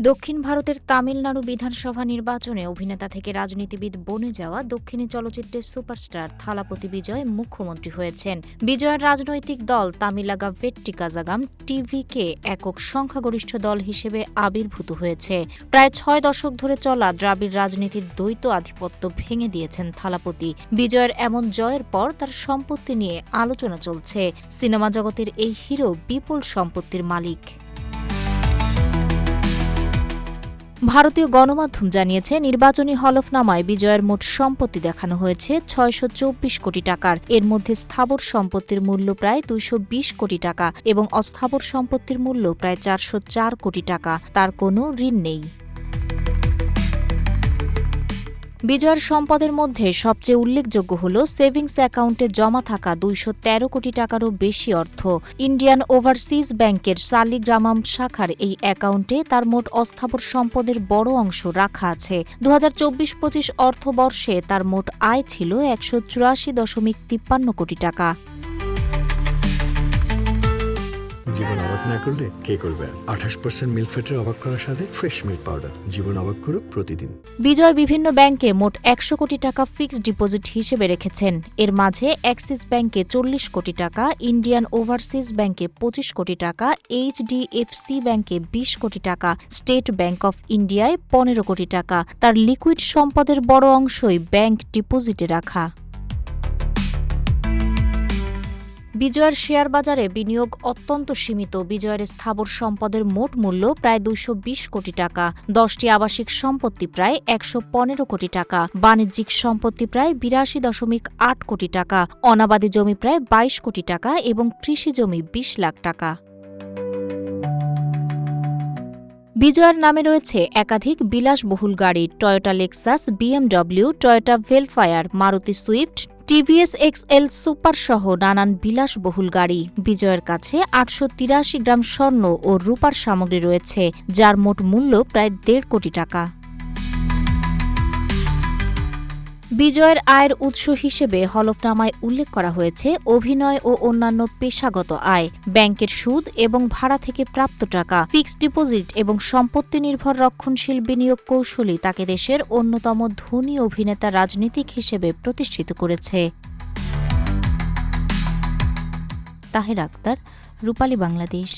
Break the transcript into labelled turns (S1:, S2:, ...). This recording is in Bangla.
S1: দক্ষিণ ভারতের তামিলনাড়ু বিধানসভা নির্বাচনে অভিনেতা থেকে রাজনীতিবিদ বনে যাওয়া দক্ষিণী চলচ্চিত্রের সুপারস্টার থালাপতি বিজয় মুখ্যমন্ত্রী হয়েছেন। বিজয়ের রাজনৈতিক দল তামিলাগা ভেট্টিকাজাগাম টিভিকে একক সংখ্যাগরিষ্ঠ দল হিসেবে আবির্ভূত হয়েছে। প্রায় ৬ দশক ধরে চলা দ্রাবিড় রাজনীতির দ্বৈত আধিপত্য ভেঙে দিয়েছেন থালাপতি। বিজয়ের এমন জয়ের পর তার সম্পত্তি নিয়ে আলোচনা চলছে। সিনেমা জগতের এই হিরো বিপুল সম্পত্তির মালিক। ভারতীয় গণমাধ্যম জানিয়েছে, নির্বাচনী হলফনামায় বিজয়ের মোট সম্পত্তি দেখানো হয়েছে ৬২৪ কোটি টাকার। এর মধ্যে স্থাবর সম্পত্তির মূল্য প্রায় ২২০ কোটি টাকা এবং অস্থাবর সম্পত্তির মূল্য প্রায় ৪০৪ কোটি টাকা। তার কোনো ঋণ নেই। বিজয়ের সম্পদের মধ্যে সবচেয়ে উল্লেখযোগ্য হল সেভিংস অ্যাকাউন্টে জমা থাকা ২১৩ কোটি টাকারও বেশি অর্থ। ইন্ডিয়ান ওভারসিজ ব্যাংকের শালিগ্রামাম শাখার এই অ্যাকাউন্টে তার মোট অস্থাবর সম্পদের বড় অংশ রাখা আছে। ২০২৪-২৫ অর্থবর্ষে তার মোট আয় ছিল ১৮৪.৫৩ কোটি টাকা।
S2: জীবন অবাক না করলে কে করবে? ২৮% মিল্ক ফ্যাটের অবাক করার সাথে ফ্রেশ মিল্ক পাউডার। জীবন অবাক করুক প্রতিদিন।
S1: বিজয় বিভিন্ন ব্যাংকে মোট ১০০ কোটি টাকা ফিক্সড ডিপোজিট হিসেবে রেখেছেন। এর মাঝে অ্যাক্সিস ব্যাংকে ৪০ কোটি টাকা, ইন্ডিয়ান ওভারসিজ ব্যাংকে ২৫ কোটি টাকা, এইচডিএফসি ব্যাংকে ২০ কোটি টাকা, স্টেট ব্যাংক অফ ইন্ডিয়ায় ১৫ কোটি টাকা। তার লিকুইড সম্পদের বড় অংশই ব্যাংক ডিপোজিটে রাখা। বিজয়ের শেয়ার বাজারে বিনিয়োগ অত্যন্ত সীমিত। বিজয়ের স্থাবর সম্পদের মোট মূল্য প্রায় ২২০ কোটি টাকা, ১০টি আবাসিক সম্পত্তি প্রায় ১১৫ কোটি টাকা, বাণিজ্যিক সম্পত্তি প্রায় ৮২.৮ কোটি টাকা, অনাবাদি জমি প্রায় ২২ কোটি টাকা এবং কৃষি জমি ২০ লাখ টাকা। বিজয়ের নামে রয়েছে একাধিক বিলাসবহুল গাড়ি: Toyota Lexus, BMW, Toyota Vellfire, Maruti Swift, TVS XL Super সহ নানান বিলাসবহুল গাড়ি। বিজয়ের কাছে ৮৮৩ গ্রাম স্বর্ণ ও রূপার সামগ্রী রয়েছে, যার মোট মূল্য প্রায় ১.৫ কোটি টাকা। বিজয়ের আয়ের উৎস হিসেবে হলফনামায় উল্লেখ করা হয়েছে অভিনয় ও অন্যান্য পেশাগত আয়, ব্যাংকের সুদ এবং ভাড়া থেকে প্রাপ্ত টাকা, ফিক্সড ডিপোজিট এবং সম্পত্তি নির্ভর রক্ষণশীল বিনিয়োগ কৌশলই তাকে দেশের অন্যতম ধনী অভিনেতা রাজনীতিক হিসেবে প্রতিষ্ঠিত করেছে। তাহের আক্তার, রূপালী বাংলাদেশ।